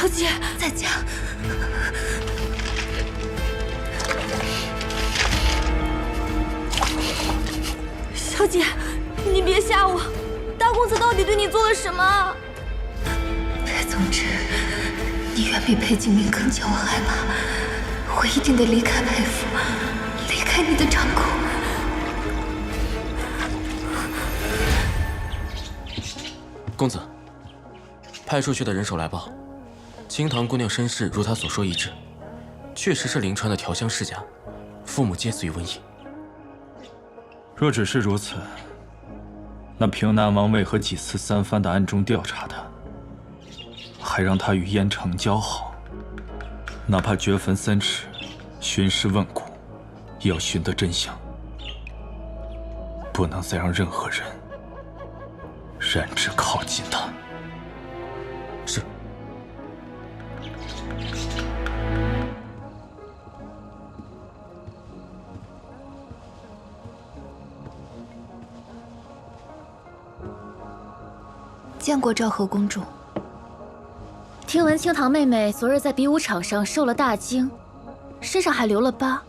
小姐，再讲。小姐，你别吓我，大公子到底对你做了什么？裴宗之，你远比裴景明更叫我害怕，我一定得离开裴府，离开你的掌控。公子，派出去的人手来报，清堂姑娘身世如他所说一致，确实是临川的调香世家，父母皆死于瘟疫。若只是如此，那平南王为何几次三番的暗中调查他，还让他与燕城交好？哪怕掘坟3尺，寻尸问骨，也要寻得真相，不能再让任何人染指靠近他。是。见过昭和公主。听闻清堂妹妹昨日在比武场上受了大惊，身上还留了疤，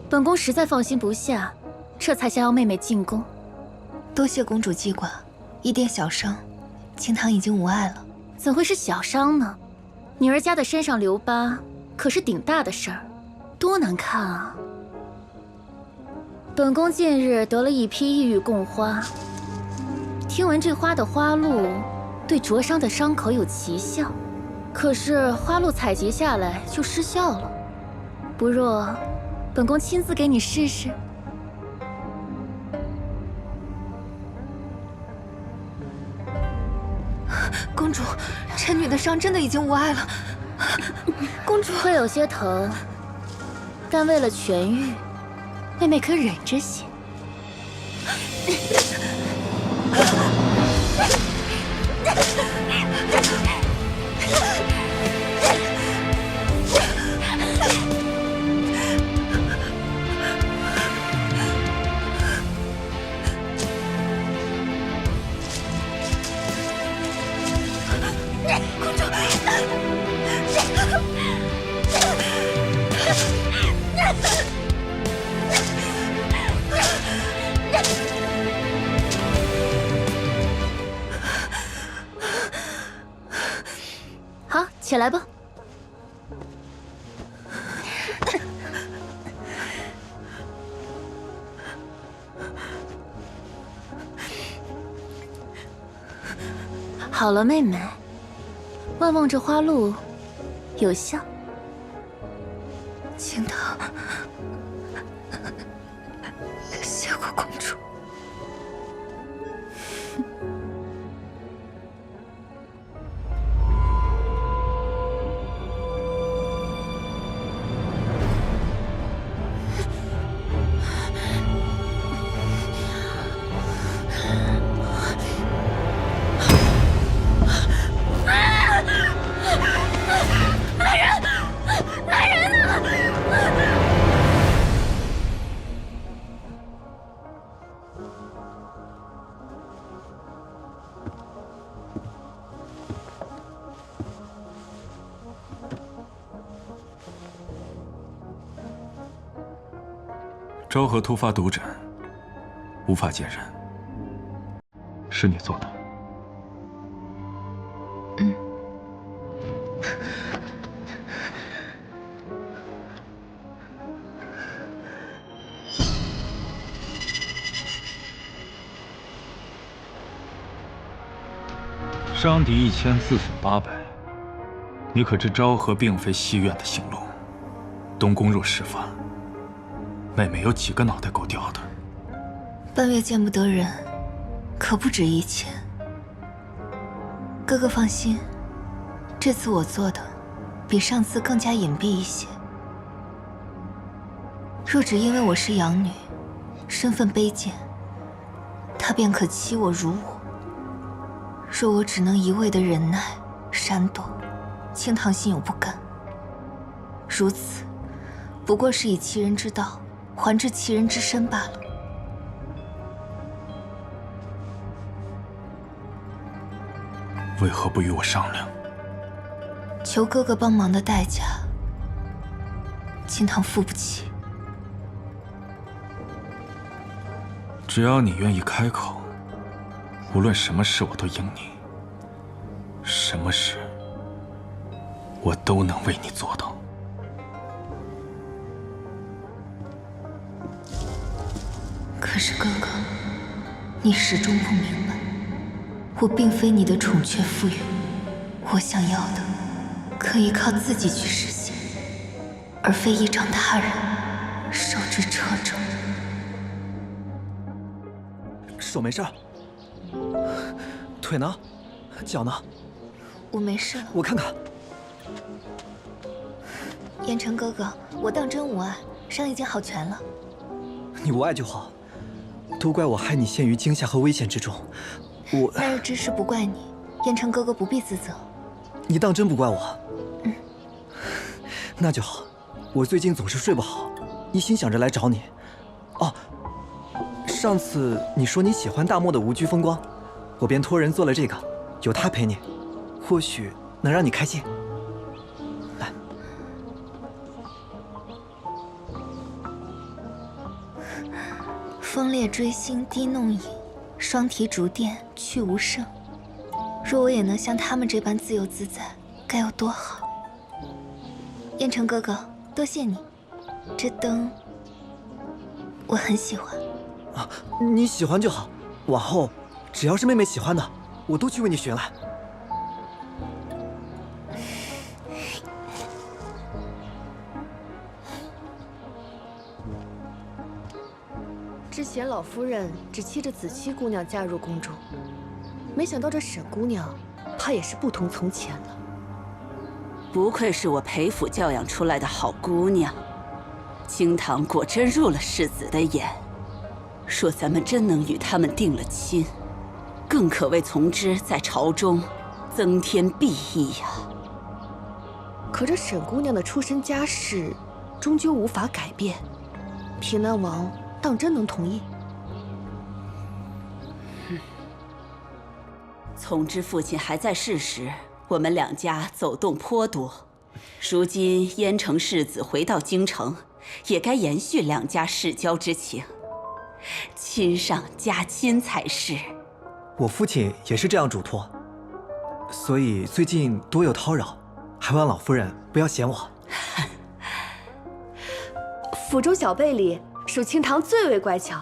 本宫实在放心不下，这才想要妹妹进宫。多谢公主记挂，一点小伤，清堂已经无碍了。怎会是小伤呢？女儿家的身上留疤，可是顶大的事儿，多难看啊！本宫近日得了一批异域贡花，听闻这花的花露对灼伤的伤口有奇效，可是花露采集下来就失效了。不若本宫亲自给你试试。公主，臣女的伤真的已经无碍了。公主会有些疼，但为了痊愈，妹妹可忍着些。公主，好，起来吧。好了，妹妹，望望这花露，有效。清堂，谢过公主。昭和突发毒疹，无法见人，是你做的？嗯。伤敌1000，自损800。你可知昭和并非西院的行路？东宫若事发，妹妹有几个脑袋够掉的？半月见不得人，可不止1000。哥哥放心，这次我做的比上次更加隐蔽一些。若只因为我是养女，身份卑贱，他便可欺我辱我。若我只能一味的忍耐闪躲，清堂心有不甘。如此，不过是以其人之道还治其人之身罢了。为何不与我商量？求哥哥帮忙的代价，青堂付不起。只要你愿意开口，无论什么事我都应你，什么事我都能为你做到。可是哥哥，你始终不明白，我并非你的宠雀赋予，我想要的可以靠自己去实现，而非依仗他人，受之掣肘。手没事儿，腿呢？脚呢？我没事了。我看看。燕城哥哥，我当真无碍，伤已经好全了。你无碍就好，都怪我害你陷于惊吓和危险之中。那日之事不怪你，燕城哥哥不必自责。你当真不怪我？那就好。我最近总是睡不好，一心想着来找你。哦，上次你说你喜欢大漠的无拘风光，我便托人做了这个，有他陪你，或许能让你开心。来，风烈追星滴弄影，双提竹电去无声。若我也能像他们这般自由自在，该有多好！燕城哥哥，多谢你，这灯我很喜欢。啊，你喜欢就好，往后只要是妹妹喜欢的，我都去为你寻来。之前老夫人只期着子期姑娘嫁入宫中，没想到这沈姑娘，怕也是不同从前了。不愧是我裴府教养出来的好姑娘，青堂果真入了世子的眼。若咱们真能与他们定了亲，更可为从之在朝中增添裨益呀。可这沈姑娘的出身家世，终究无法改变。平南王当真能同意？从之父亲还在世时，我们两家走动颇多。如今燕城世子回到京城，也该延续两家世交之情，亲上加亲才是。我父亲也是这样嘱托，所以最近多有叨扰，还望老夫人不要嫌我。府中小辈里，属青堂最为乖巧。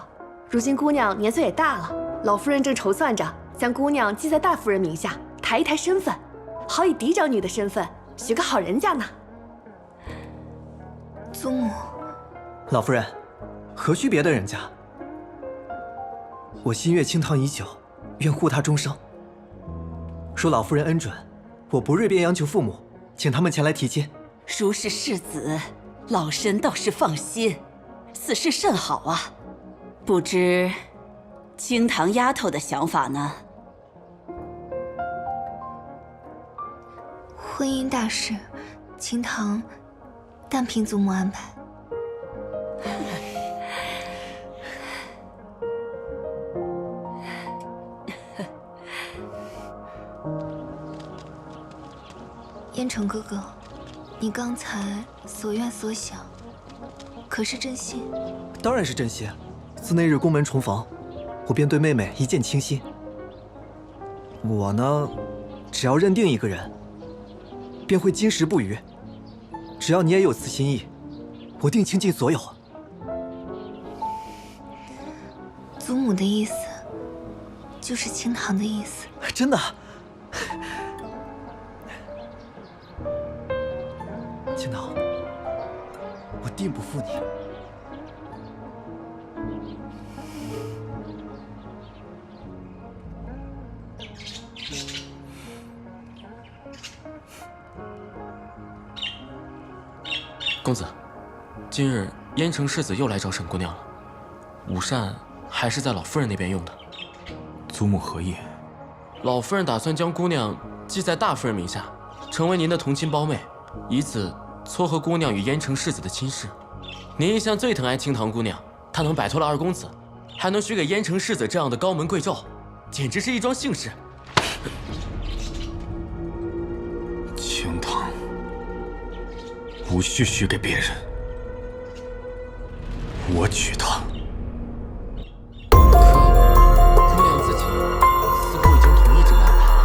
如今姑娘年岁也大了，老夫人正筹算着将姑娘记在大夫人名下，抬一抬身份，好以嫡长女的身份许个好人家呢。祖母，老夫人，何须别的人家？我心悦青堂已久，愿护她终生。若老夫人恩准，我不锐便央求父母，请他们前来提亲。如是世子，老身倒是放心，此事甚好啊。不知青堂丫头的想法呢？婚姻大事，青堂但凭祖母安排。燕城哥哥，你刚才所愿所想，可是真心？当然是真心。自那日宫门重逢，我便对妹妹一见倾心。我呢，只要认定一个人，便会金石不渝。只要你也有此心意，我定倾尽所有。祖母的意思，就是青堂的意思。真的。青堂，我定不负你。公子，今日燕城世子又来找沈姑娘了，午膳还是在老夫人那边用的。祖母何意？老夫人打算将姑娘记在大夫人名下，成为您的同亲胞妹，以此撮合姑娘与燕城世子的亲事。您一向最疼爱青堂姑娘，她能摆脱了二公子，还能许给燕城世子这样的高门贵胄，简直是一桩幸事。青堂。不许许给别人，我娶她。可姑娘自己似乎已经同意这个安排了。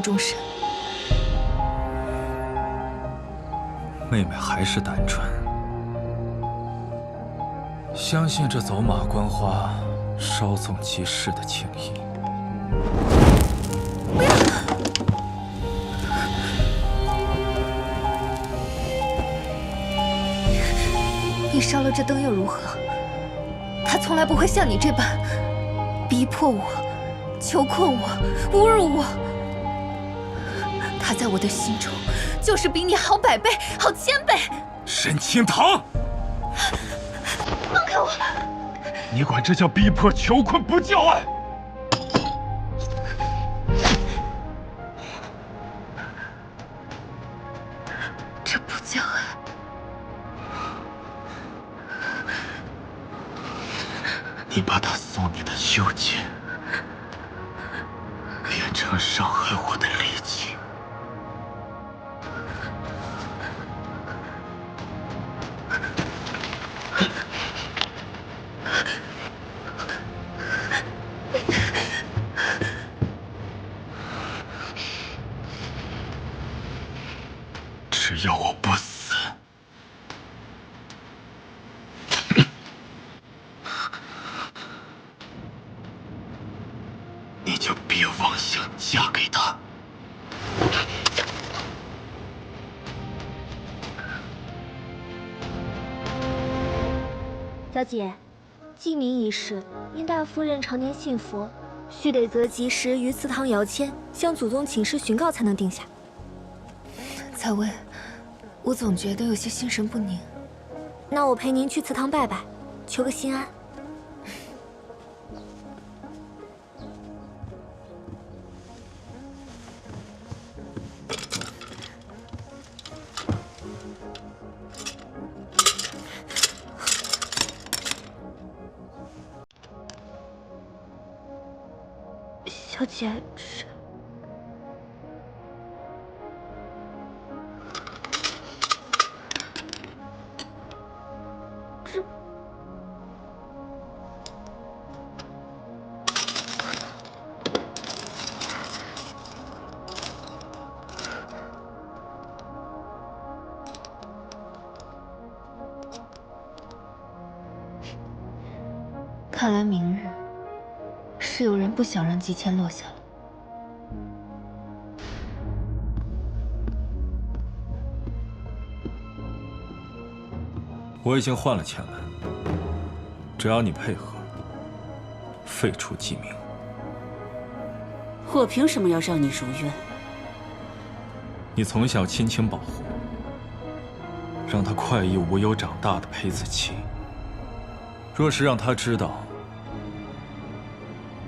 终身。妹妹还是单纯，相信这走马观花、稍纵即逝的情谊。你烧了这灯又如何？他从来不会像你这般逼迫我、囚困我、侮辱我。他在我的心中，就是比你好100倍、好1000倍。沈清堂，放开我！你管这叫逼迫、囚困，不叫爱？这不叫爱。你把他送你的袖剑变成伤害我的利器。只要我不死，你就别妄想嫁给他。小姐，继明一事，因大夫人常年信佛，须得择吉时于祠堂摇签，向祖宗请示询告才能定下。采薇，我总觉得有些心神不宁。那我陪您去祠堂拜拜，求个心安。小姐，看来明日是有人不想让吉签落下了。我已经换了签文，只要你配合，废除记名。我凭什么要让你如愿？你从小亲情保护，让他快意无忧长大的裴子期，若是让他知道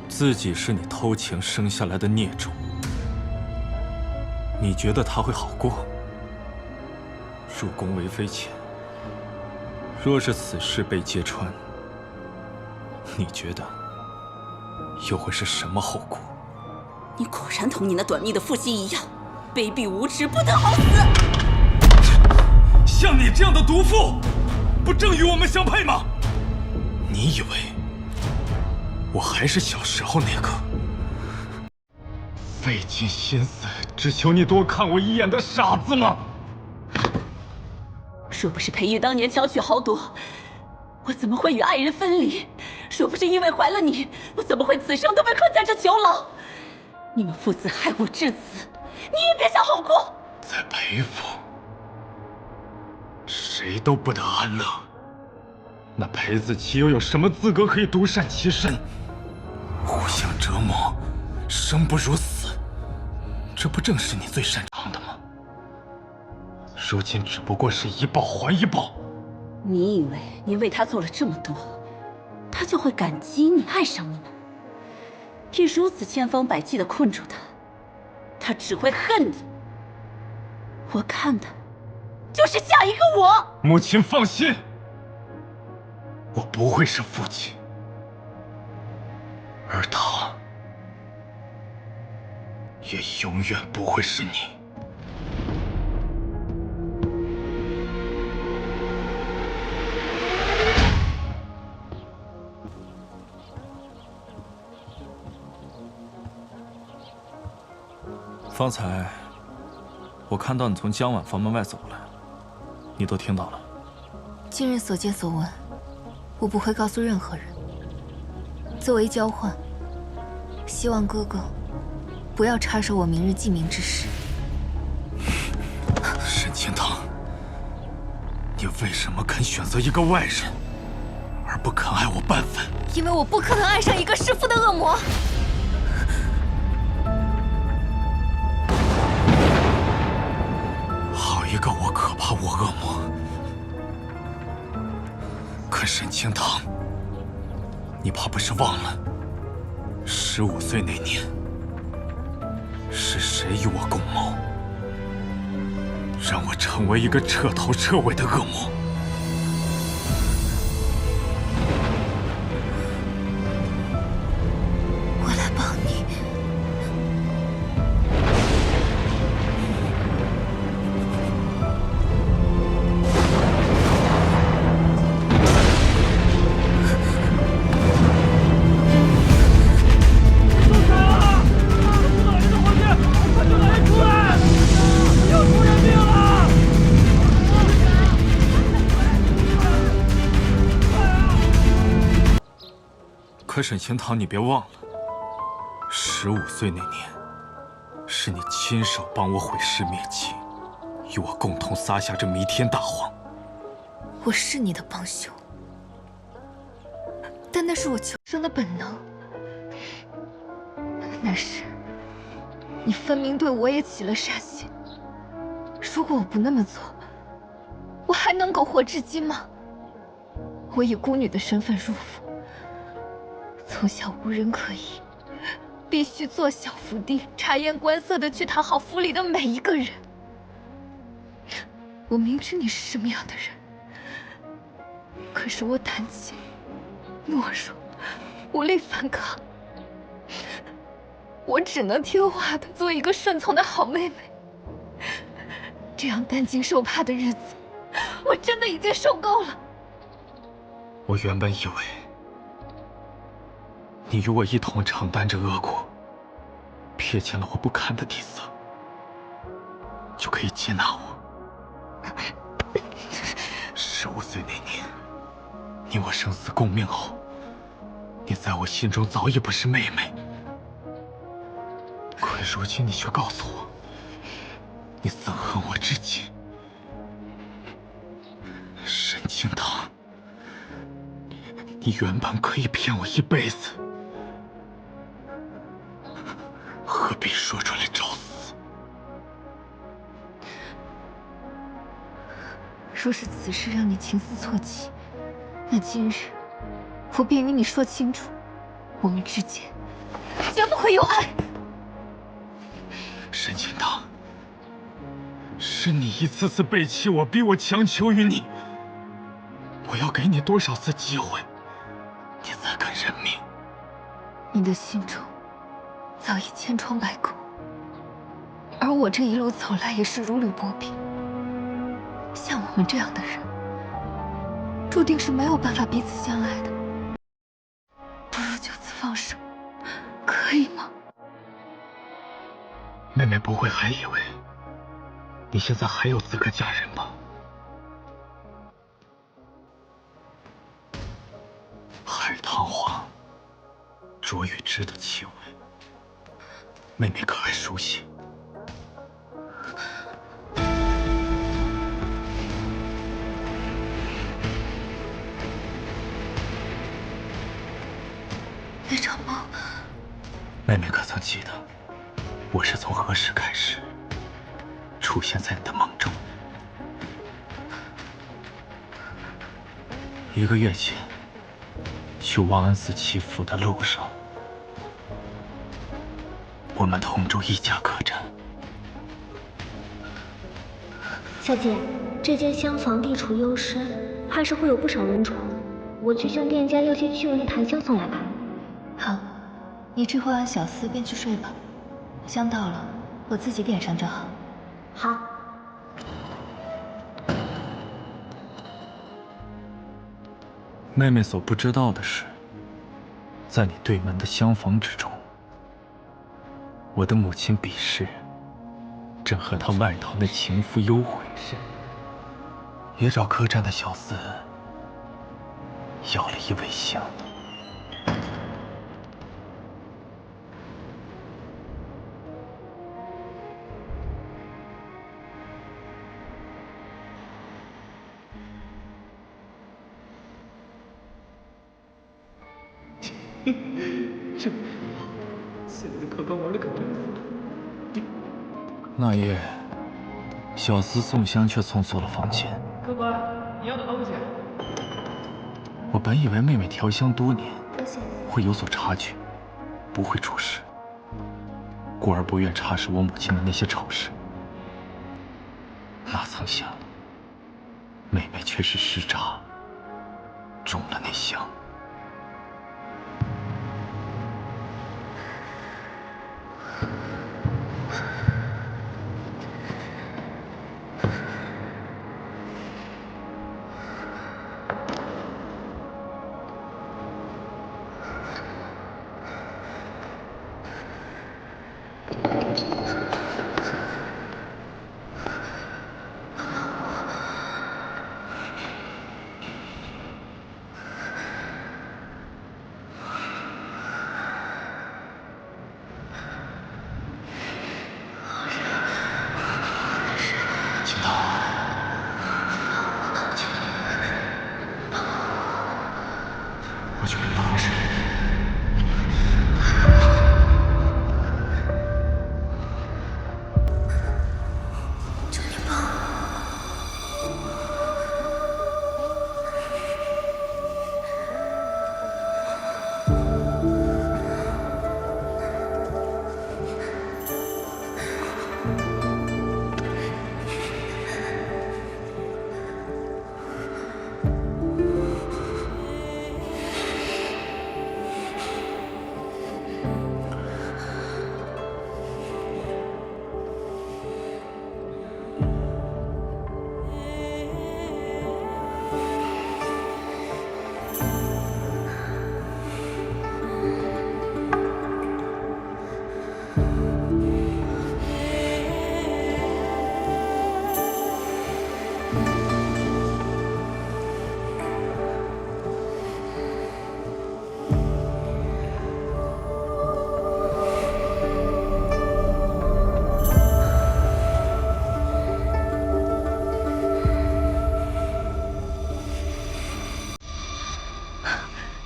自己是你偷情生下来的孽种，你觉得他会好过？入宫为妃前，若是此事被揭穿，你觉得又会是什么后果？你果然同你那短命的父亲一样，卑鄙无耻，不得好死！像你这样的毒妇，不正与我们相配吗？你以为我还是小时候那个？费尽心思只求你多看我一眼的傻子吗？若不是裴玉当年巧取豪夺，我怎么会与爱人分离？若不是因为怀了你，我怎么会此生都被困在这囚牢？你们父子害我至此，你也别想好过。在裴府，谁都不得安乐。那裴子琪又有什么资格可以独善其身？互相折磨，生不如死，这不正是你最擅长的吗？如今只不过是一报还一报。你以为你为他做了这么多，他就会感激你、爱上你吗？你如此千方百计地困住他，他只会恨你。我看的就是下一个我。母亲放心，我不会是父亲，而他也永远不会是你。方才我看到你从江晚房门外走来，你都听到了。今日所见所闻，我不会告诉任何人。作为交换，希望哥哥不要插手我明日记名之事。沈清堂，你为什么肯选择一个外人，而不肯爱我半分？因为我不可能爱上一个弑父的恶魔。好一个我可怕我恶魔！可沈清堂，你怕不是忘了，15岁那年是谁与我共谋，让我成为一个彻头彻尾的恶魔？我来帮你。可沈清堂，你别忘了，15岁那年，是你亲手帮我毁尸灭迹，与我共同撒下这弥天大谎。我是你的帮凶，但那是我求生的本能。那时，你分明对我也起了杀心。如果我不那么做，我还能苟活至今吗？我以孤女的身份入府，从小无人可依，必须做小伏地，察言观色的去讨好府里的每一个人。我明知你是什么样的人，可是我胆怯、懦弱，无力反抗。我只能听话的做一个顺从的好妹妹。这样担惊受怕的日子，我真的已经受够了。我原本以为，你与我一同承担着恶果，瞥见了我不堪的底色，就可以接纳我。15岁那年，你我生死共命后，你在我心中早已不是妹妹。可如今你却告诉我，你憎恨我至今。沈清堂，你原本可以骗我一辈子，何必说出来找死？若是此事让你情思错起，那今日我便与你说清楚，我们之间绝不会有爱。沈清堂，是你一次次背弃我，逼我强求于你。我要给你多少次机会，你才肯认命？你的心中早已千疮百孔，而我这一路走来也是如履薄冰。像我们这样的人，注定是没有办法彼此相爱的。不如就此放手，可以吗？妹妹不会还以为你现在还有资格嫁人吧？海棠花、卓玉芝的气味，妹妹可还熟悉？那场梦，妹妹可曾记得，我是从何时开始出现在你的梦中？1个月前，去王安寺祈福的路上，我们同住一家客栈。小姐，这间厢房地处幽深，怕是会有不少人住。我去向店家要些驱蚊的檀香送来吧。好，你这会儿小厮便去睡吧。香到了，我自己点上就好。好。妹妹所不知道的是，在你对门的厢房之中，我的母亲彼时正和她外逃的情夫幽会，也找客栈的小厮要了一味香。那夜，小厮宋香却送错了房间。客官，你要的东西。我本以为妹妹调香多年，会有所察觉，不会出事，故而不愿插手我母亲的那些丑事。哪曾想，妹妹却是失察，中了那香。我去给你放点水。求你帮我。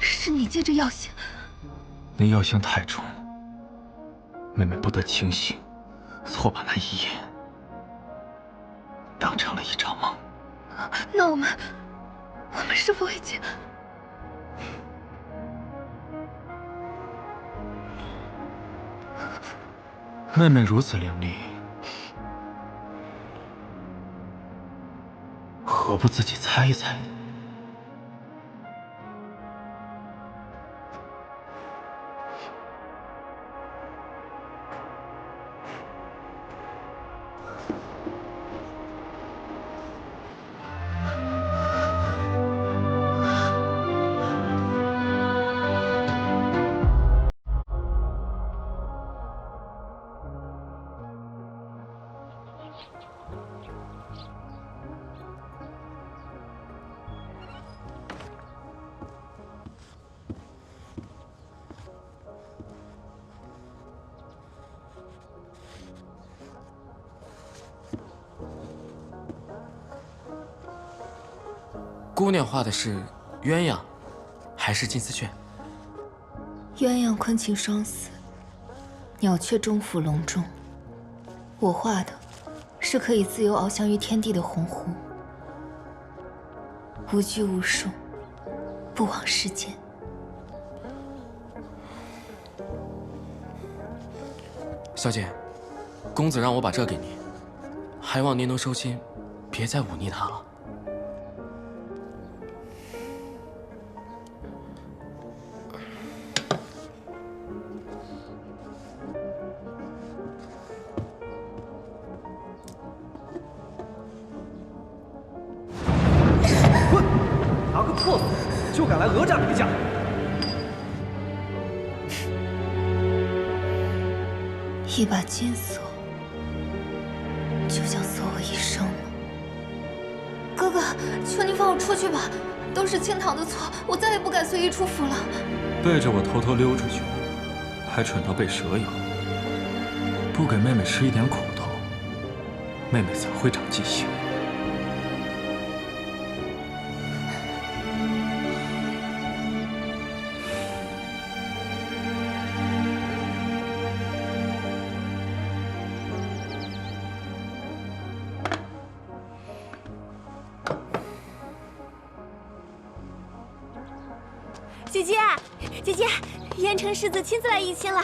是你借着药香。那药香太重，妹妹不得清醒，错把那一夜当成了一场梦。那我们是否已经……妹妹如此伶俐，何不自己猜一猜？姑娘画的是鸳鸯，还是金丝雀？鸳鸯昆禽双死，鸟雀终伏笼中。我画的是可以自由翱翔于天地的鸿鹄，无拘无束，不枉世间。小姐，公子让我把这给你，还望您能收心，别再忤逆他了。混，拿个破死就敢来讹诈别家！一把金锁，就想锁我一生吗？哥哥，求你放我出去吧，都是青堂的错，我再也不敢随意出府了。背着我偷偷溜出去，还蠢到被蛇咬，不给妹妹吃一点苦头，妹妹怎会长记性？姐姐，姐姐，燕城世子亲自来议亲了。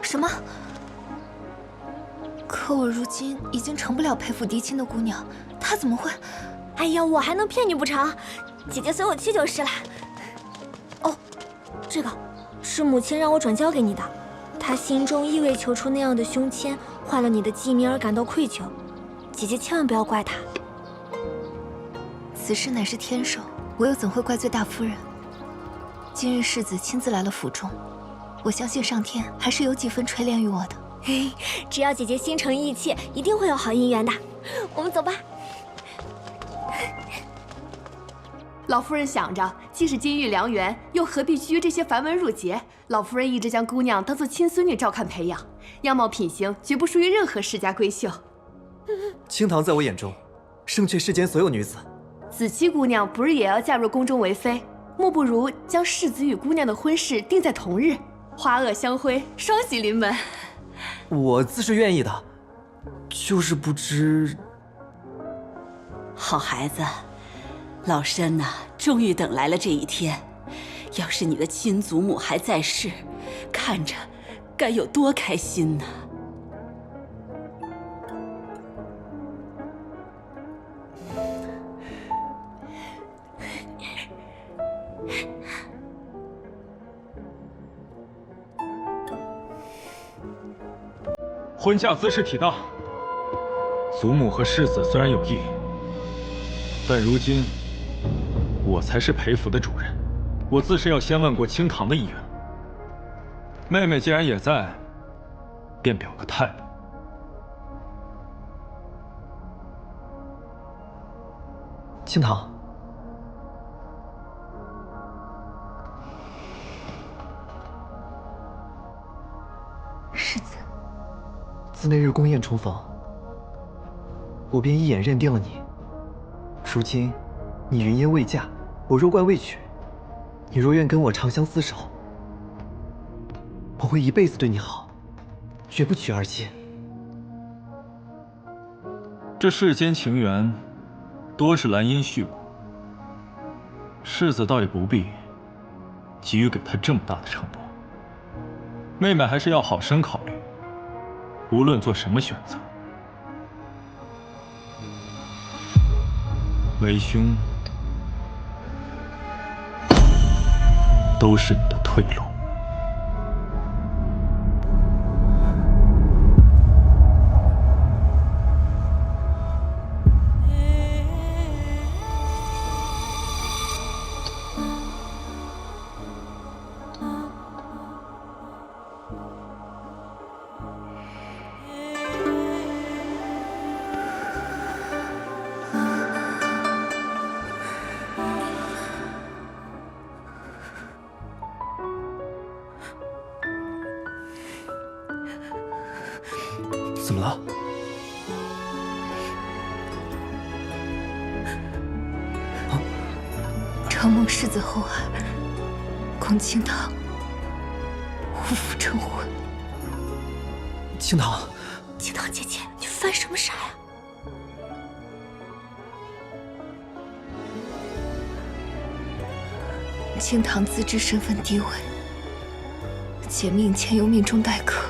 什么？可我如今已经成不了陪府嫡亲的姑娘，她怎么会？哎呀，我还能骗你不成？姐姐随我去就是了。哦，这个是母亲让我转交给你的，她心中意为求出那样的胸签，坏了你的记名而感到愧疚。姐姐千万不要怪她。此事乃是天授，我又怎会怪罪大夫人？今日世子亲自来了府中，我相信上天还是有几分垂怜于我的。嘿，只要姐姐心诚意切，一定会有好姻缘的。我们走吧。老夫人想着，既是金玉良缘，又何必拘这些繁文缛节？老夫人一直将姑娘当做亲孙女照看培养，样貌品行绝不输于任何世家闺秀。青堂在我眼中，胜却世间所有女子。子期姑娘不是也要嫁入宫中为妃？莫不如将世子与姑娘的婚事定在同日，花萼相辉，双喜临门。我自是愿意的，就是不知……好孩子，老身呐，终于等来了这一天。要是你的亲祖母还在世，看着该有多开心呢！婚嫁姿势体大，祖母和世子虽然有意，但如今我才是陪府的主人，我自是要先问过青堂的意愿。妹妹既然也在，便表个态。青堂，世子。自那日宫宴重逢，我便一眼认定了你。如今你云烟未嫁，我若怪未娶，你若愿跟我长相厮守，我会一辈子对你好，绝不娶二妾。这世间情缘，多是兰因絮果，世子倒也不必急于给他这么大的承诺。妹妹还是要好生考虑。无论做什么选择，为兄都是你的退路。怎么了？啊？承蒙世子厚爱，恭清堂无负成婚。清堂，清堂姐姐，你犯什么傻呀？清堂自知身份低微，且命前有命中待客，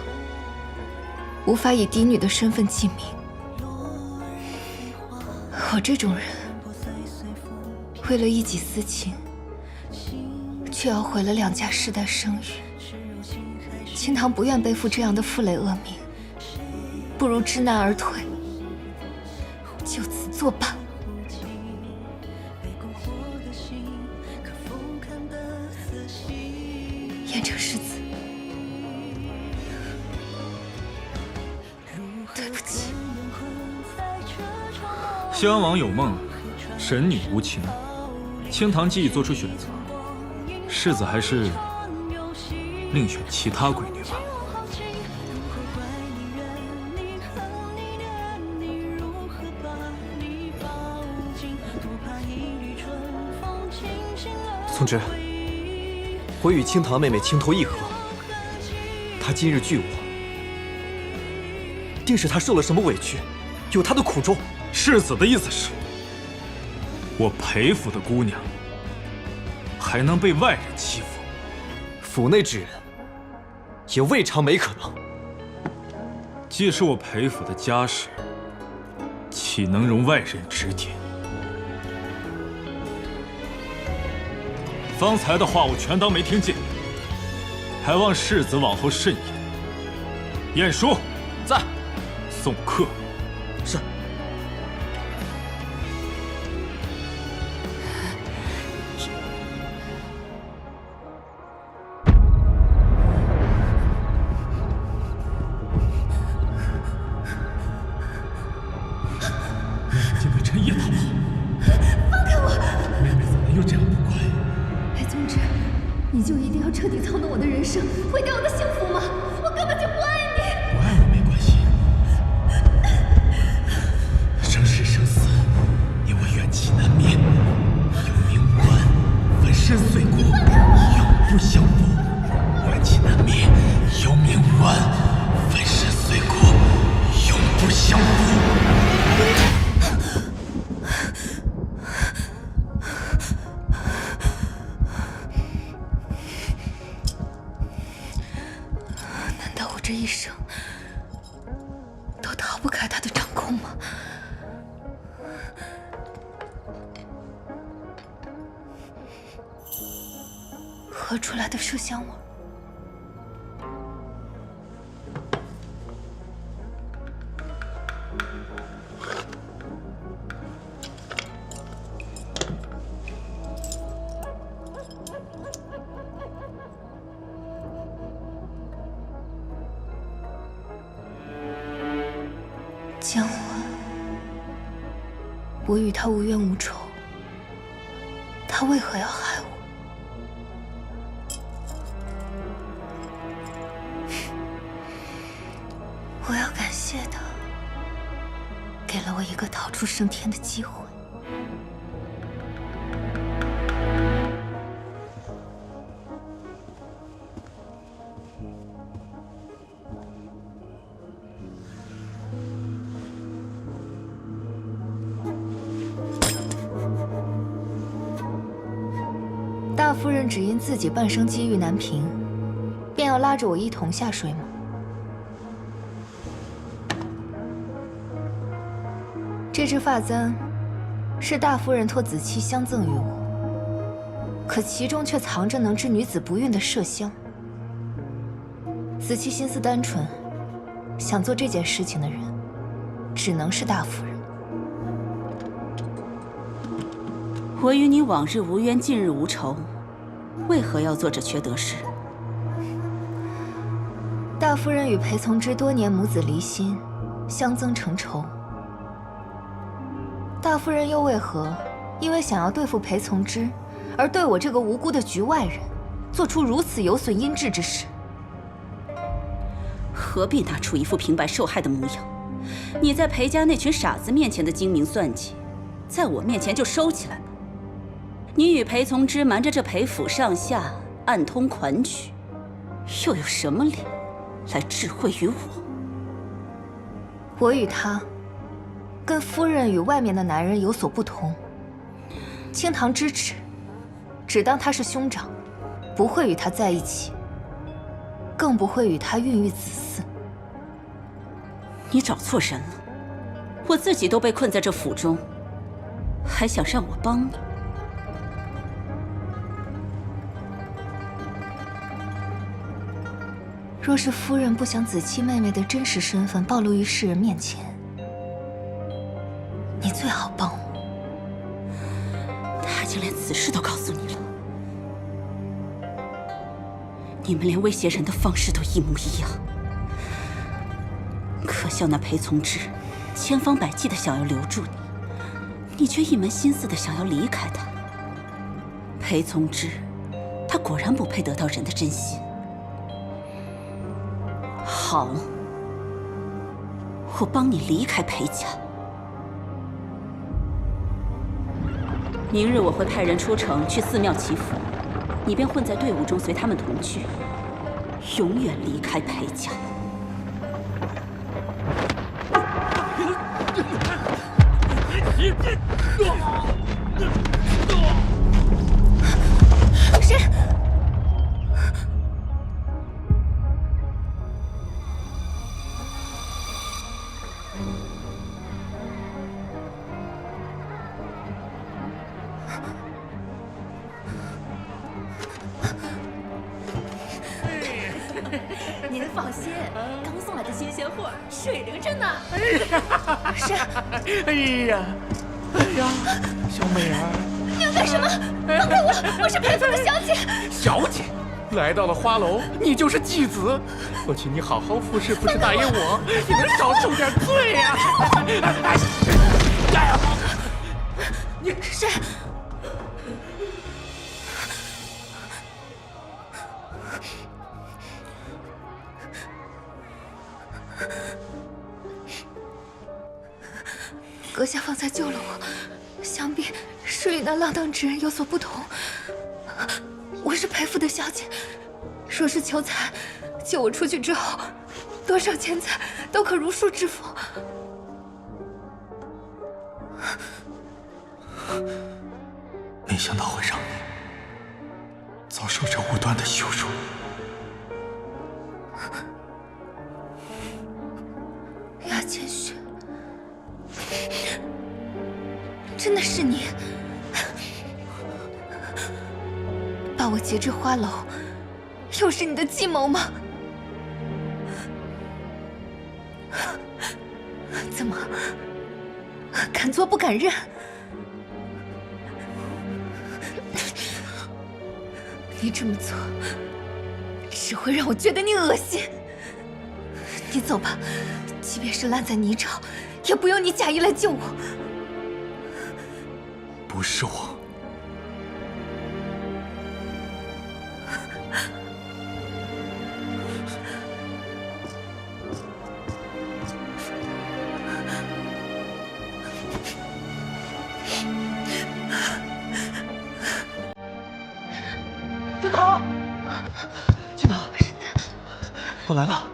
无法以嫡女的身份继命。我这种人，为了一己私情，却要毁了两家世代声誉。清堂不愿背负这样的负累恶名，不如知难而退，就此作罢。燕城世子，对不起。西安王有梦，神女无情。清堂既已做出选择，世子还是另选其他闺女吧。从之，我与清堂妹妹情投意合，她今日拒我，定是她受了什么委屈，有她的苦衷。世子的意思是，我裴府的姑娘还能被外人欺负？府内之人也未尝没可能。既是我裴府的家事，岂能容外人指点？方才的话我全当没听见，还望世子往后慎言。晏殊在，送客。是。竟被陈烨讨好，放开我！妹妹怎么又这样不乖？裴宗之，你就一定要彻底操弄我的人生，毁掉我的幸福吗？我根本就不爱你。不爱我没关系，生是生死，你我怨气难灭，有名无完，粉身碎骨，永不相负。怨气难灭，有名无完，粉身碎骨，永不相负。难道我这一生都逃不开他的掌控吗？喝出来的麝香味。江晚，我与他无冤无仇，他为何要害我？我要感谢他，给了我一个逃出升天的机会。大夫人只因自己半生机遇难平，便要拉着我一同下水吗？这只发簪是大夫人托子期相赠于我，可其中却藏着能治女子不孕的麝香。子期心思单纯，想做这件事情的人，只能是大夫人。我与你往日无冤，近日无仇，为何要做这缺德事？大夫人与裴从之多年母子离心，相赠成仇。大夫人又为何因为想要对付裴从之，而对我这个无辜的局外人，做出如此有损阴质之事？何必拿出一副平白受害的模样？你在裴家那群傻子面前的精明算计，在我面前就收起来吧。你与裴从之瞒着这裴府上下，暗通款曲，又有什么脸来智慧于我？我与他，跟夫人与外面的男人有所不同。清堂之耻，只当他是兄长，不会与他在一起，更不会与他孕育子嗣。你找错人了，我自己都被困在这府中，还想让我帮你？若是夫人不想子期妹妹的真实身份暴露于世人面前，你最好帮我。他竟连此事都告诉你了，你们连威胁人的方式都一模一样。可笑那裴从之，千方百计的想要留住你，你却一门心思的想要离开他。裴从之，他果然不配得到人的真心。好，我帮你离开裴家。明日我会派人出城去寺庙祈福，你便混在队伍中，随他们同去，永远离开裴家。是。您放心，刚送来的新鲜货，水灵着呢。是。哎呀，小美儿，你要干什么？放开我！我是裴府的小姐。小姐，来到了花楼，你就是继子，我请你好好服侍服侍大爷我，你能少受点罪呀？哎呀，你是。阁下方才救了我，想必是与那浪荡之人有所不同。我是裴府的小姐，若是求财，救我出去之后，多少钱财都可如数支付。没想到会让你遭受这无端的羞辱。雅千雪，真的是你，把我劫至花楼，又是你的计谋吗？怎么，敢做不敢认？你这么做，只会让我觉得你恶心。你走吧，即便是烂在泥沼，也不用你假意来救我。不是我。金堂，金堂，我来了。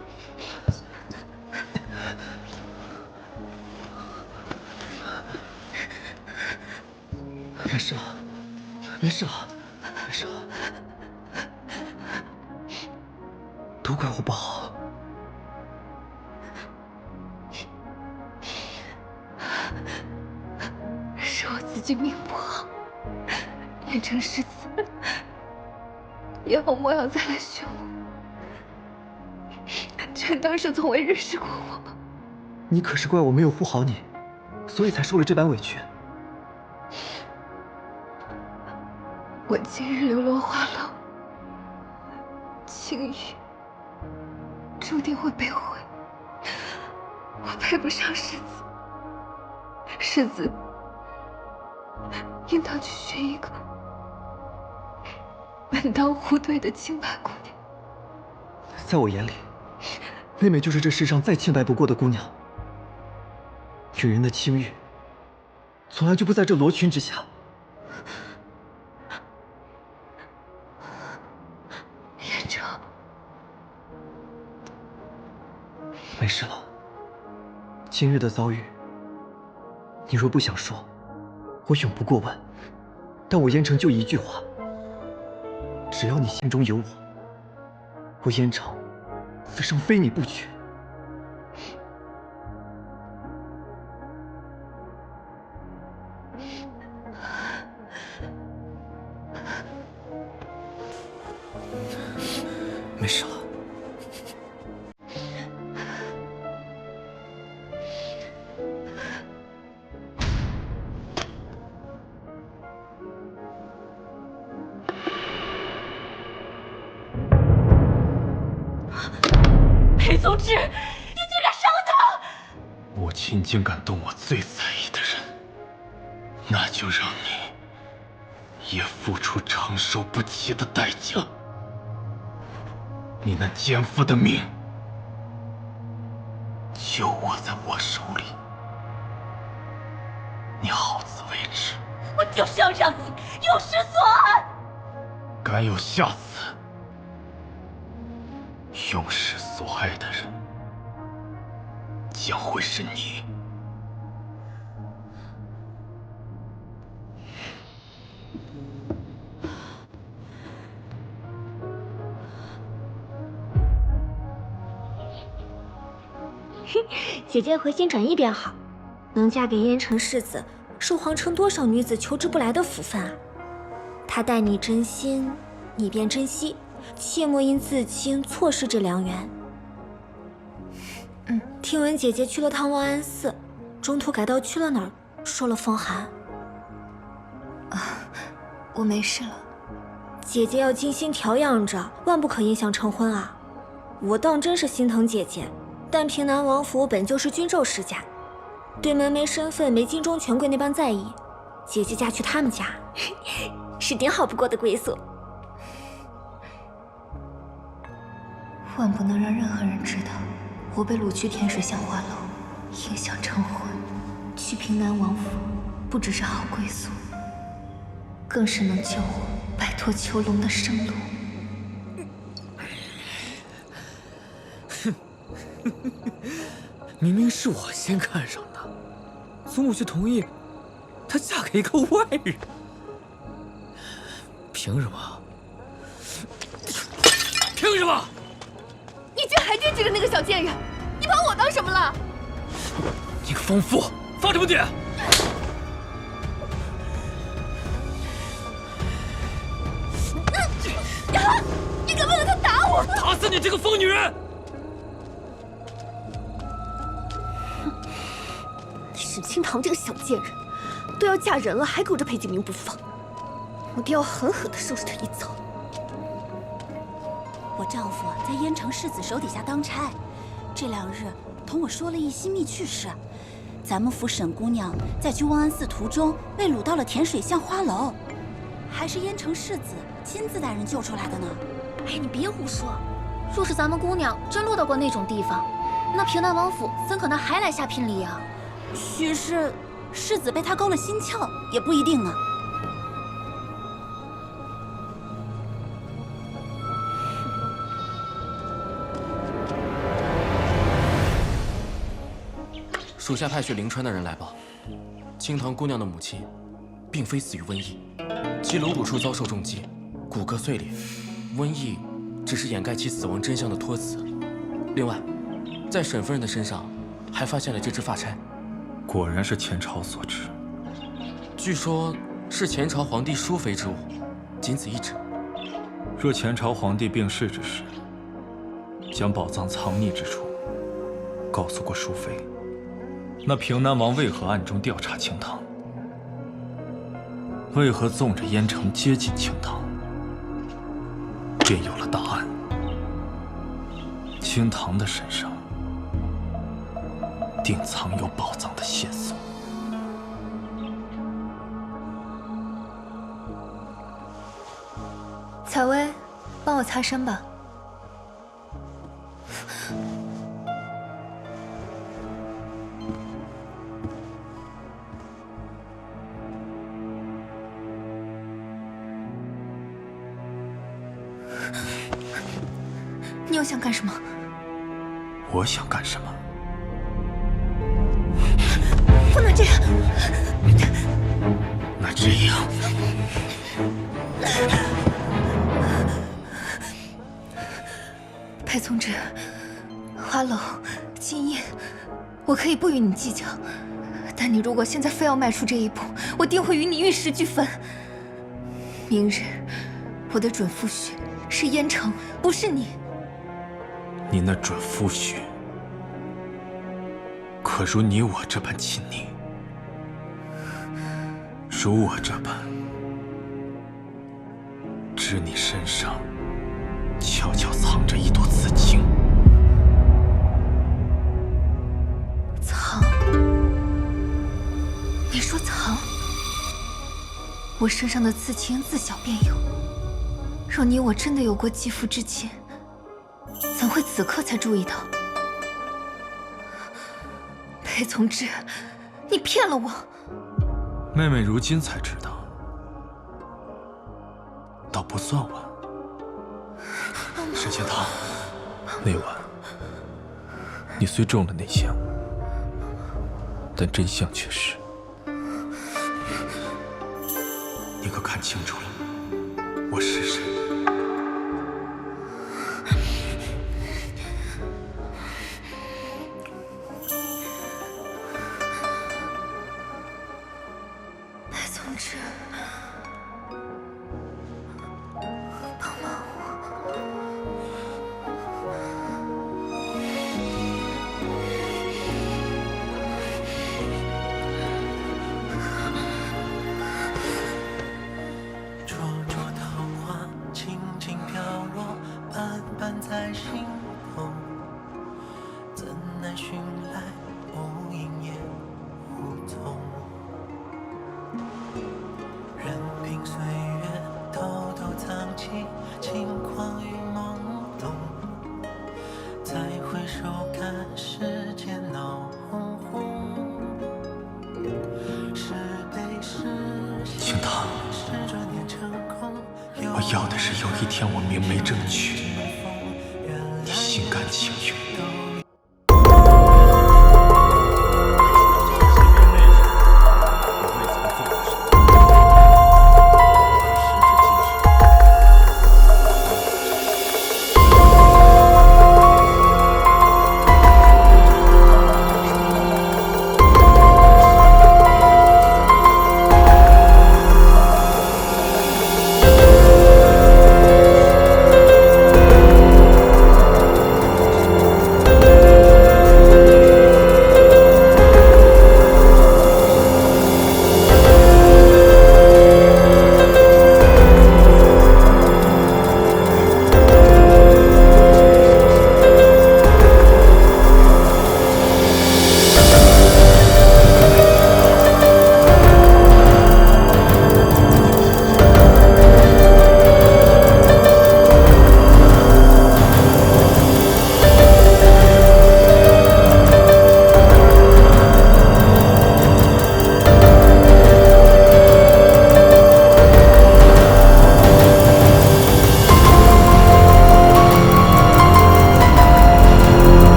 没事了，没事了，没事了。都怪我不好。是我自己命不好，变成世子。以后莫要再来寻我，全当是从未认识过我。你可是怪我没有护好你，所以才受了这般委屈。我今日流落花楼，青玉注定会被毁。我配不上世子，世子应当去寻一个门当户对的清白姑娘。在我眼里，妹妹就是这世上再清白不过的姑娘。女人的清誉，从来就不在这罗裙之下。没事了。今日的遭遇，你若不想说，我永不过问。但我燕城就一句话：只要你心中有我，我燕城此生非你不娶。没事了。裴宗志，你竟然伤他！母亲竟敢动我最在意的人，那就让你也付出承受不起的代价。你那奸夫的命，就握在我手里。你好自为之。我就是要让你有失所安。敢有下次用事所爱的人，将会是你。姐姐回心转意便好，能嫁给燕城世子，是皇城多少女子求之不来的福分啊！他待你真心，你便珍惜，切莫因自轻错失这良缘。听闻姐姐去了趟望安寺，中途改道去了哪儿，受了风寒。我没事了。姐姐要精心调养着，万不可影响成婚啊！我当真是心疼姐姐。但平南王府本就是君胄世家，对门楣身份没京中权贵那般在意。姐姐嫁去他们家，是顶好不过的归宿。万不能让任何人知道我被掳去天水巷花楼，影响成婚。去平南王府，不只是好归宿，更是能救我摆脱囚笼的生路。明明是我先看上的，祖母却同意她嫁给一个外人，凭什么？凭什么？你居然还惦记着那个小贱人！你把我当什么了？你个疯妇，发什么癫？你敢为了他打我？打死你这个疯女人！沈清堂这个小贱人，都要嫁人了，还苟着裴景明不放，我定要狠狠地收拾他一遭。我丈夫在燕城世子手底下当差，这2日同我说了一些秘趣事。咱们府沈姑娘在去望安寺途中被掳到了甜水巷花楼，还是燕城世子亲自带人救出来的呢。哎，你别胡说！若是咱们姑娘真落到过那种地方，那平南王府怎可能还来下聘礼啊？许是世子被他勾了心窍，也不一定呢。属下派去灵川的人来报，清堂姑娘的母亲，并非死于瘟疫，其颅骨处遭受重击，骨骼碎裂，瘟疫只是掩盖其死亡真相的托词。另外，在沈夫人的身上还发现了这只发钗。果然是前朝所制，据说是前朝皇帝淑妃之物，仅此一指。若前朝皇帝病逝之时，将宝藏藏匿之处告诉过淑妃，那平南王为何暗中调查清堂？为何纵着燕城接近清堂？便有了答案。清堂的身上定藏有宝藏的线索。采薇，帮我擦身吧。你又想干什么？我想干什么？不能这样。那这样，裴从之，花楼、金印，我可以不与你计较，但你如果现在非要迈出这一步，我定会与你玉石俱焚。明日，我的准夫婿是燕城，不是你。你那准夫婿，可如你我这般亲昵？如我这般，知你身上悄悄藏着一朵紫荆。藏？你说藏？我身上的刺青自小便有。若你我真的有过肌肤之亲，怎会此刻才注意到？裴从之，你骗了我！妹妹如今才知道，倒不算晚。沈千堂，那晚你虽中了内香，但真相却是，你可看清楚了，我是谁？总之，帮帮我！灼灼桃花，轻轻飘落，瓣瓣在心头，怎奈寻来无影也无踪。任凭岁月偷偷藏起轻狂与懵懂，再回首看世间闹哄哄。是悲是喜，是转念成空。我要的是有一天我明媒正娶，你心甘情愿。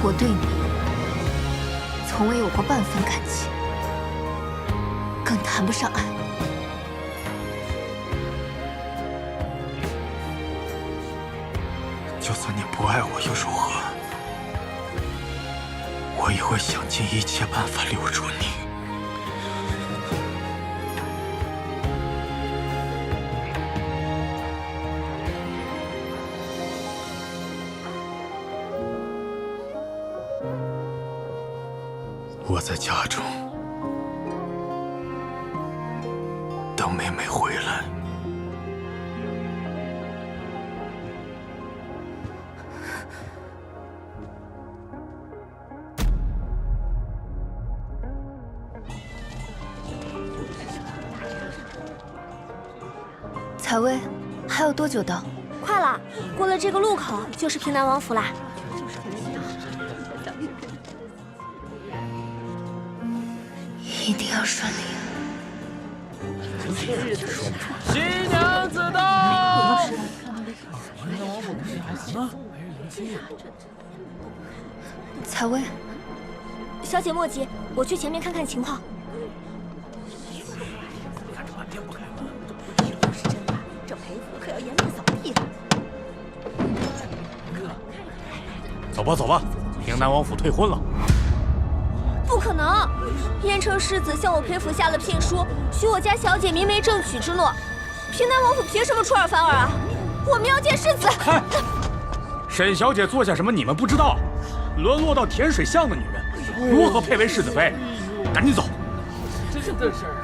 我对你从未有过半分感情，更谈不上爱。就算你不爱我又如何？我也会想尽一切办法留住你。我在家中等妹妹回来。采薇，还有多久到？快了，过了这个路口就是平南王府啦。一定要顺利。新娘子到！采薇，小姐莫急，我去前面看看情况。这裴府可要颜面扫地了。走吧走吧，平南王府退婚了。不可能！燕城世子向我裴府下了聘书，许我家小姐明媒正娶之诺。平南王府凭什么出尔反尔啊？我们要见世子。沈小姐做下什么你们不知道？沦落到甜水巷的女人，如何配为世子妃？赶紧走！真是的事儿，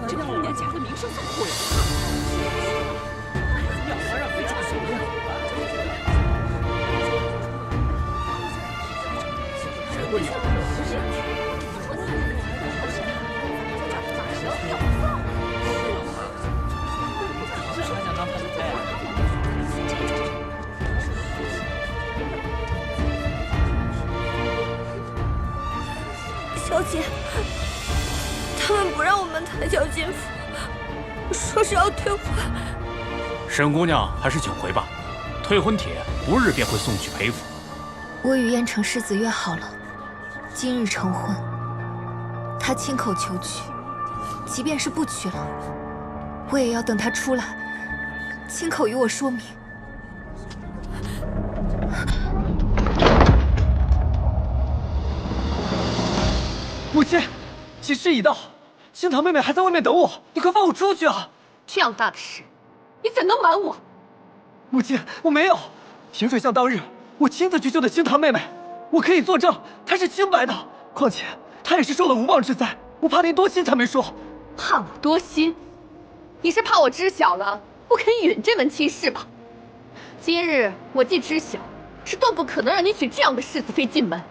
这姑娘家的名声怎么毁了？小姐，他们不让我们抬轿进府，说是要退婚。沈姑娘还是请回吧，退婚帖不日便会送去裴府。我与燕城世子约好了，今日成婚。他亲口求娶，即便是不娶了，我也要等他出来，亲口与我说明。母亲，吉时已到，新堂妹妹还在外面等我，你快放我出去啊！这样大的事，你怎能瞒我？母亲，我没有。甜水巷当日，我亲自去救的新堂妹妹，我可以作证，她是清白的。况且她也是受了无妄之灾，我怕您多心才没说。怕我多心？你是怕我知晓了不肯允这门亲事吧？今日我既知晓，是断不可能让你娶这样的世子妃进门，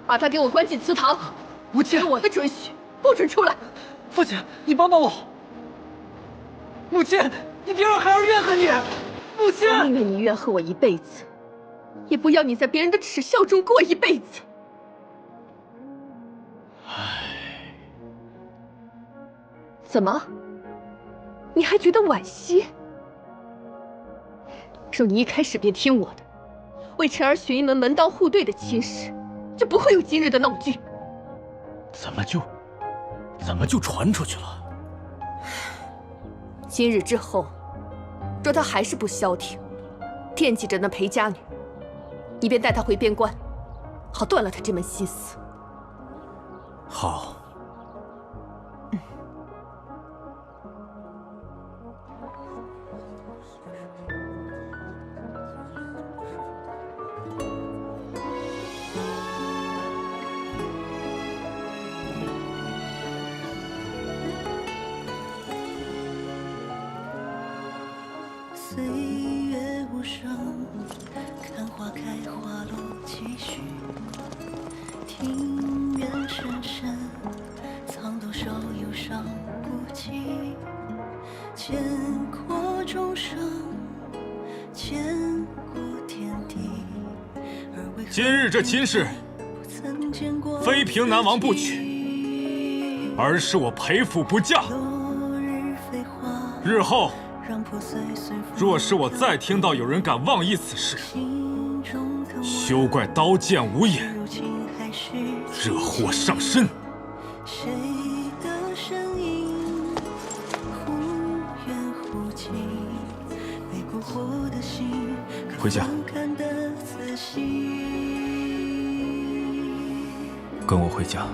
把她给我关进祠堂。母亲，我的准许，不准出来。父亲，你帮帮我。母亲，你别让孩儿怨恨你。母亲，宁愿你怨恨我一辈子，也不要你在别人的耻笑中过一辈子。怎么？你还觉得惋惜？若你一开始便听我的，为晨儿寻一门门当户对的亲事，就不会有今日的闹剧。怎么就传出去了？今日之后，若他还是不消停，惦记着那裴家女，你便带他回边关，好断了他这门心思。好。岁月无声，看花开花落几许。庭院深深，藏多少忧伤不及。见过众生，见过天地。今日这亲事，非平南王不娶，而是我裴府不嫁。日后，若是我再听到有人敢妄议此事，休怪刀剑无眼，惹祸上身。谁的身影忽远忽近，被蛊惑的心回家，看得仔细。跟我回家。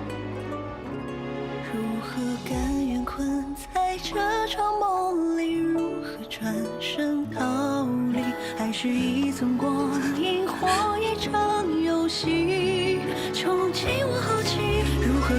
如何甘愿困在这场梦里？如何转身逃离？还是一寸光阴或一场游戏？穷尽我好奇，如何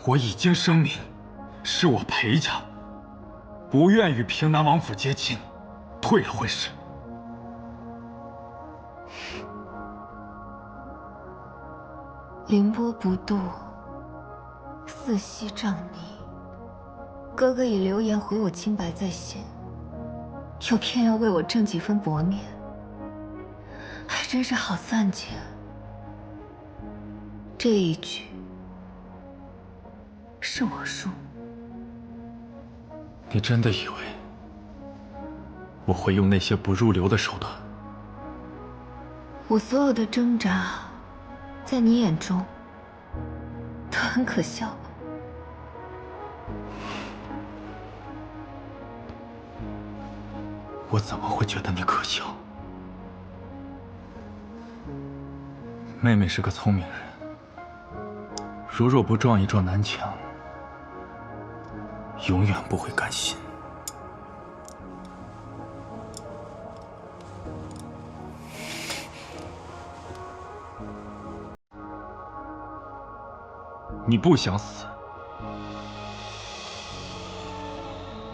我已经声明，是我裴家不愿与平南王府结亲，退了婚事。凌波不渡，四息瘴泥。哥哥以流言毁我清白在先，又偏要为我挣几分薄面，还真是好算计啊！这一局是我输。你真的以为我会用那些不入流的手段？我所有的挣扎，在你眼中都很可笑吧？我怎么会觉得你可笑？妹妹是个聪明人，如若不撞一撞南墙，永远不会甘心。你不想死，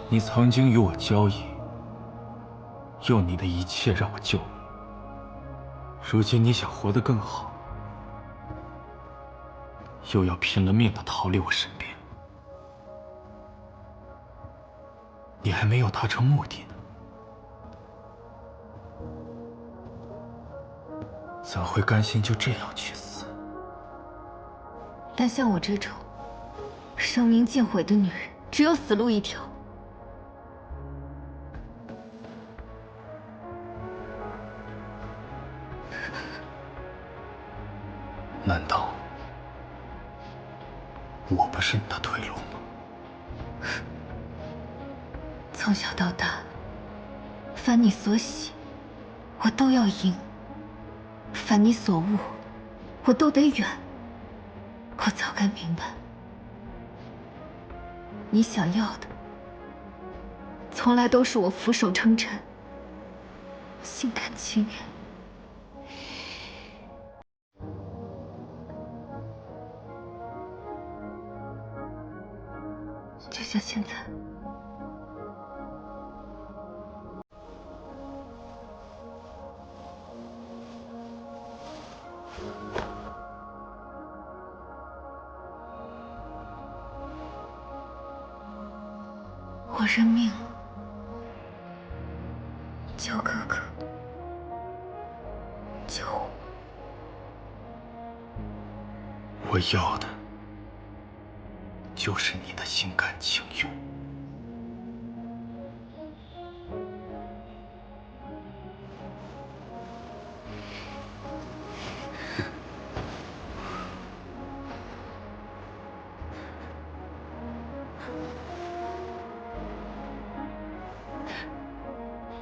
你曾经与我交易，用你的一切让我救你。如今你想活得更好，又要拼了命的逃离我身边，你还没有达成目的呢，怎会甘心就这样去死？但像我这种生命尽毁的女人，只有死路一条。难道我不是你的退路吗？从小到大，凡你所喜，我都要迎；凡你所恶，我都得远。我早该明白，你想要的，从来都是我俯首称臣，心甘情愿。就像现在，我认命了，救哥哥，救我。我要的就是你的心甘情愿。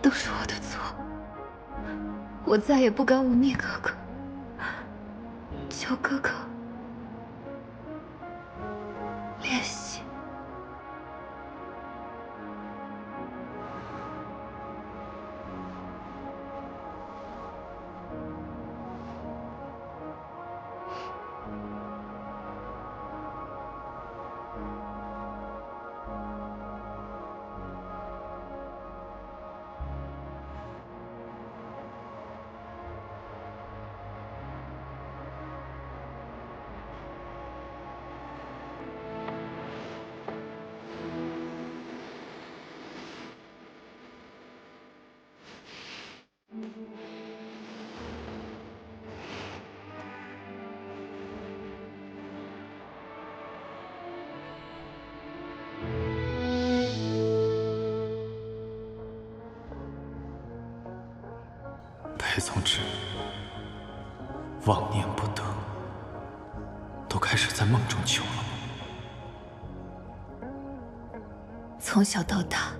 都是我的错，我再也不敢忤逆哥哥，求哥哥怜惜。裴宗之，妄念不得，都开始在梦中求了吗？从小到大，